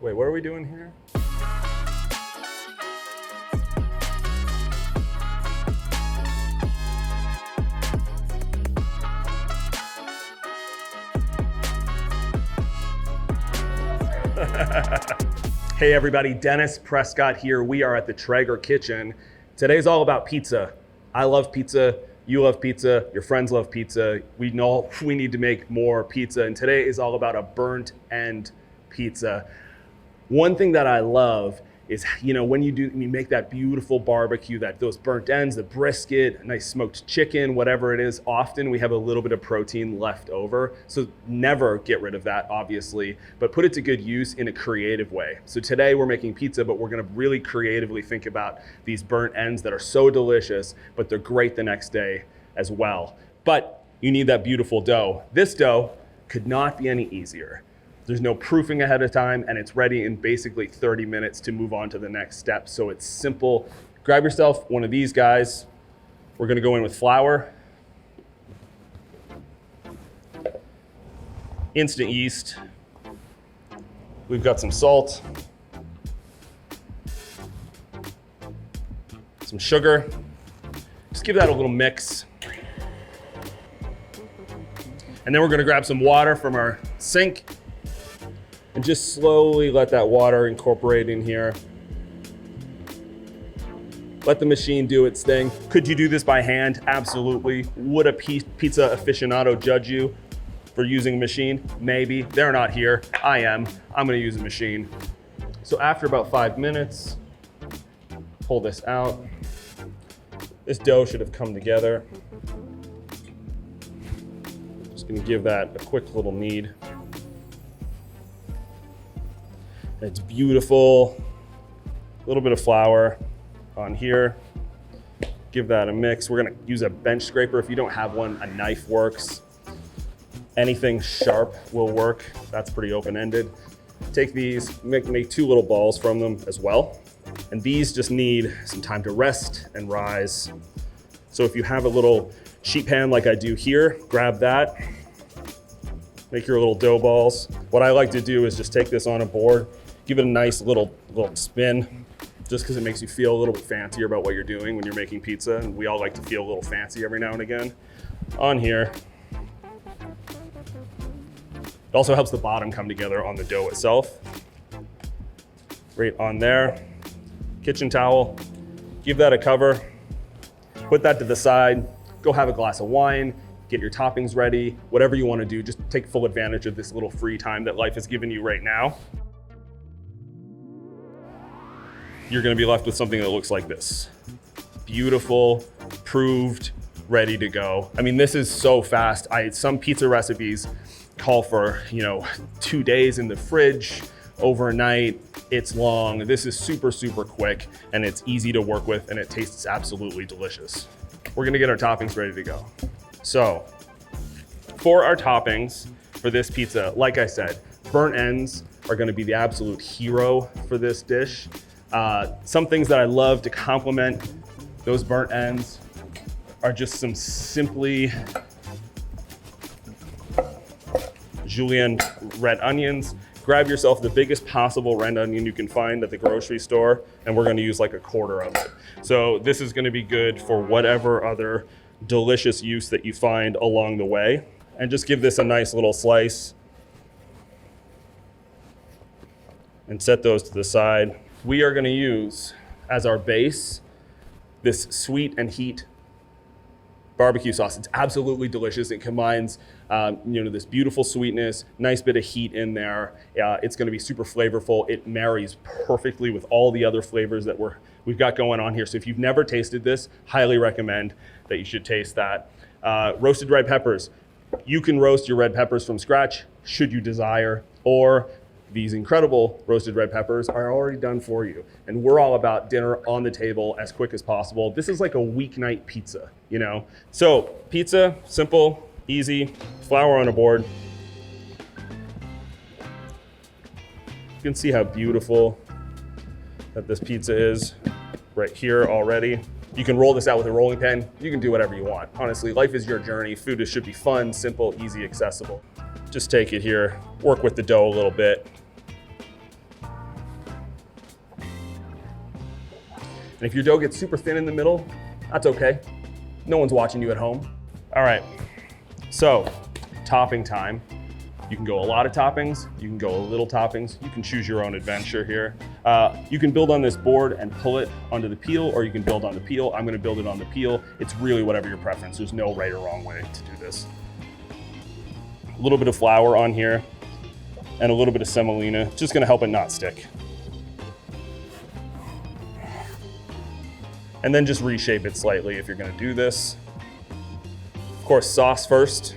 Wait, what are we doing here? Hey everybody, Dennis Prescott here. We are at the Traeger Kitchen. Today's all about pizza. I love pizza, you love pizza, your friends love pizza. We know we need to make more pizza, and today is all about a burnt end pizza. One thing that I love is, when you make that beautiful barbecue, those burnt ends, the brisket, nice smoked chicken, whatever it is, often we have a little bit of protein left over. So never get rid of that, obviously, but put it to good use in a creative way. So today we're making pizza, but we're gonna really creatively think about these burnt ends that are so delicious, but they're great the next day as well. But you need that beautiful dough. This dough could not be any easier. There's no proofing ahead of time, and it's ready in basically 30 minutes to move on to the next step. So it's simple. Grab yourself one of these guys. We're gonna go in with flour, instant yeast. We've got some salt, some sugar. Just give that a little mix. And then we're gonna grab some water from our sink and just slowly let that water incorporate in here. Let the machine do its thing. Could you do this by hand? Absolutely. Would a pizza aficionado judge you for using a machine? Maybe. They're not here. I am. I'm gonna use a machine. So after about 5 minutes, pull this out. This dough should have come together. Just gonna give that a quick little knead. It's beautiful. A little bit of flour on here. Give that a mix. We're gonna use a bench scraper. If you don't have one, a knife works. Anything sharp will work. That's pretty open-ended. Take these, make 2 little balls from them as well. And these just need some time to rest and rise. So if you have a little sheet pan like I do here, grab that. Make your little dough balls. What I like to do is just take this on a board, give it a nice little spin, just because it makes you feel a little bit fancier about what you're doing when you're making pizza. And we all like to feel a little fancy every now and again. On here. It also helps the bottom come together on the dough itself. Right on there. Kitchen towel, give that a cover. Put that to the side. Go have a glass of wine. Get your toppings ready. Whatever you want to do, just take full advantage of this little free time that life has given you right now. You're gonna be left with something that looks like this. Beautiful, proved, ready to go. I mean, this is so fast. Some pizza recipes call for, 2 days in the fridge, overnight. It's long. This is super, super quick, and it's easy to work with, and it tastes absolutely delicious. We're gonna get our toppings ready to go. So, for our toppings for this pizza, like I said, burnt ends are gonna be the absolute hero for this dish. Some things that I love to complement those burnt ends are just some simply julienne red onions. Grab yourself the biggest possible red onion you can find at the grocery store, and we're gonna use like 1/4 of it. So this is gonna be good for whatever other delicious use that you find along the way. And just give this a nice little slice and set those to the side. We are gonna use as our base this sweet and heat barbecue sauce. It's absolutely delicious. It combines this beautiful sweetness, nice bit of heat in there. It's gonna be super flavorful. It marries perfectly with all the other flavors that we've got going on here. So if you've never tasted this, highly recommend that you should taste that. Roasted red peppers. You can roast your red peppers from scratch, should you desire, or these incredible roasted red peppers are already done for you. And we're all about dinner on the table as quick as possible. This is like a weeknight pizza, So pizza, simple, easy, flour on a board. You can see how beautiful that this pizza is right here already. You can roll this out with a rolling pin. You can do whatever you want. Honestly, life is your journey. Food should be fun, simple, easy, accessible. Just take it here, work with the dough a little bit. And if your dough gets super thin in the middle, that's okay. No one's watching you at home. All right, so topping time. You can go a lot of toppings, you can go a little toppings, you can choose your own adventure here. You can build on this board and pull it onto the peel, or you can build on the peel. I'm gonna build it on the peel. It's really whatever your preference. There's no right or wrong way to do this. A little bit of flour on here and a little bit of semolina, just gonna help it not stick. And then just reshape it slightly if you're gonna do this. Of course, sauce first.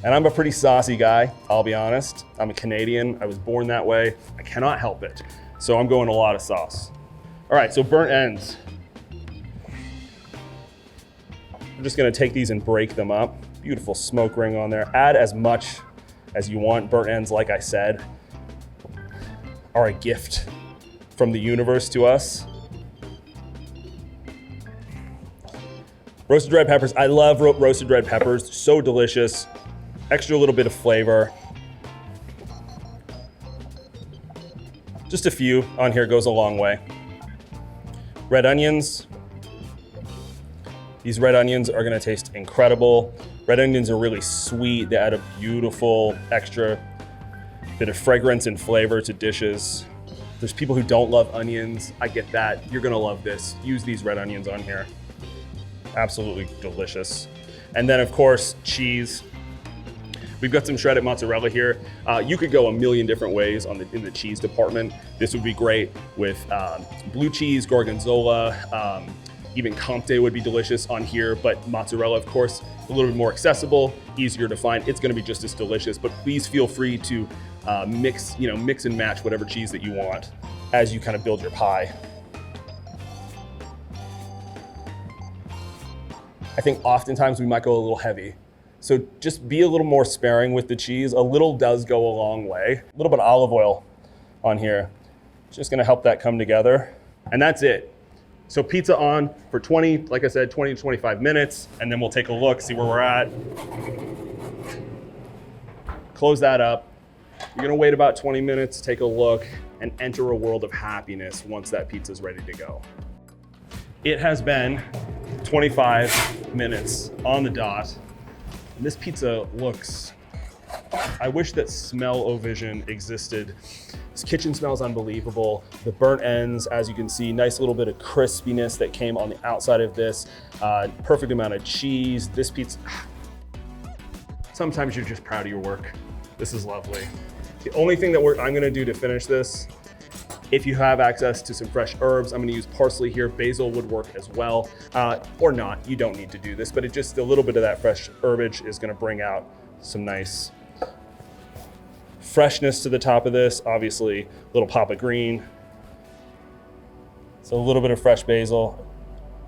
And I'm a pretty saucy guy, I'll be honest. I'm a Canadian, I was born that way. I cannot help it. So I'm going a lot of sauce. All right, so burnt ends. I'm just gonna take these and break them up. Beautiful smoke ring on there. Add as much as you want. Burnt ends, like I said, are a gift from the universe to us. Roasted red peppers, I love roasted red peppers, so delicious. Extra little bit of flavor. Just a few on here goes a long way. Red onions. These red onions are gonna taste incredible. Red onions are really sweet. They add a beautiful extra bit of fragrance and flavor to dishes. There's people who don't love onions. I get that. You're gonna love this. Use these red onions on here. Absolutely delicious. And then of course, cheese. We've got some shredded mozzarella here. You could go a million different ways in the cheese department. This would be great with blue cheese, gorgonzola, even Comté would be delicious on here, but mozzarella, of course, a little bit more accessible, easier to find. It's gonna be just as delicious, but please feel free to mix and match whatever cheese that you want as you kind of build your pie. I think oftentimes we might go a little heavy. So just be a little more sparing with the cheese. A little does go a long way. A little bit of olive oil on here. It's just gonna help that come together. And that's it. So pizza on for 20 to 25 minutes, and then we'll take a look, see where we're at. Close that up. You're gonna wait about 20 minutes, take a look, and enter a world of happiness once that pizza's ready to go. It has been 25 minutes on the dot. And this pizza looks, I wish that smell-o-vision existed. This kitchen smells unbelievable. The burnt ends, as you can see, nice little bit of crispiness that came on the outside of this. Perfect amount of cheese. This pizza, sometimes you're just proud of your work. This is lovely. The only thing that I'm gonna do to finish this, if you have access to some fresh herbs, I'm gonna use parsley here. Basil would work as well, or not. You don't need to do this, but a little bit of that fresh herbage is gonna bring out some nice freshness to the top of this. Obviously, a little pop of green. So a little bit of fresh basil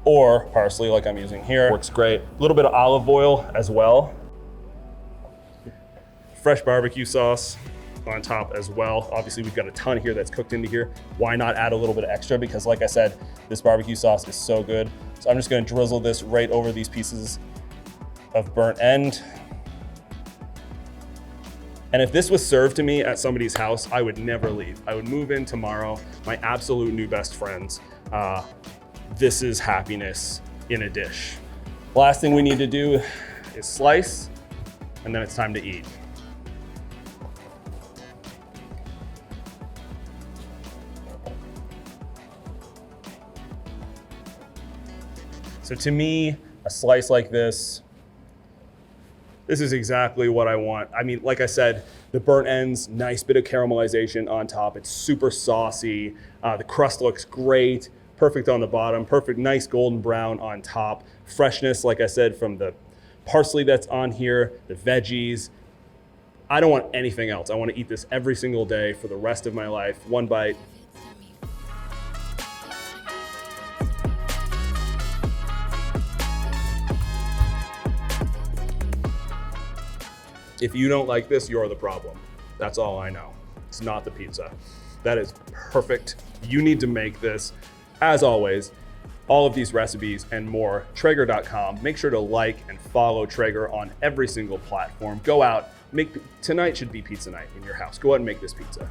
or parsley like I'm using here. Works great. A little bit of olive oil as well. Fresh barbecue sauce on top as well. Obviously, we've got a ton here that's cooked into here. Why not add a little bit extra? Because like I said, this barbecue sauce is so good. So I'm just gonna drizzle this right over these pieces of burnt end. And if this was served to me at somebody's house, I would never leave. I would move in tomorrow, my absolute new best friends. This is happiness in a dish. Last thing we need to do is slice, and then it's time to eat. So to me, a slice like this is exactly what I want. I mean, like I said, the burnt ends, nice bit of caramelization on top. It's super saucy. The crust looks great, perfect on the bottom, perfect, nice golden brown on top. Freshness, like I said, from the parsley that's on here, the veggies. I don't want anything else. I want to eat this every single day for the rest of my life. One bite. If you don't like this, you're the problem. That's all I know. It's not the pizza. That is perfect. You need to make this. As always, all of these recipes and more, Traeger.com. Make sure to like and follow Traeger on every single platform. Go out, tonight should be pizza night in your house. Go out and make this pizza.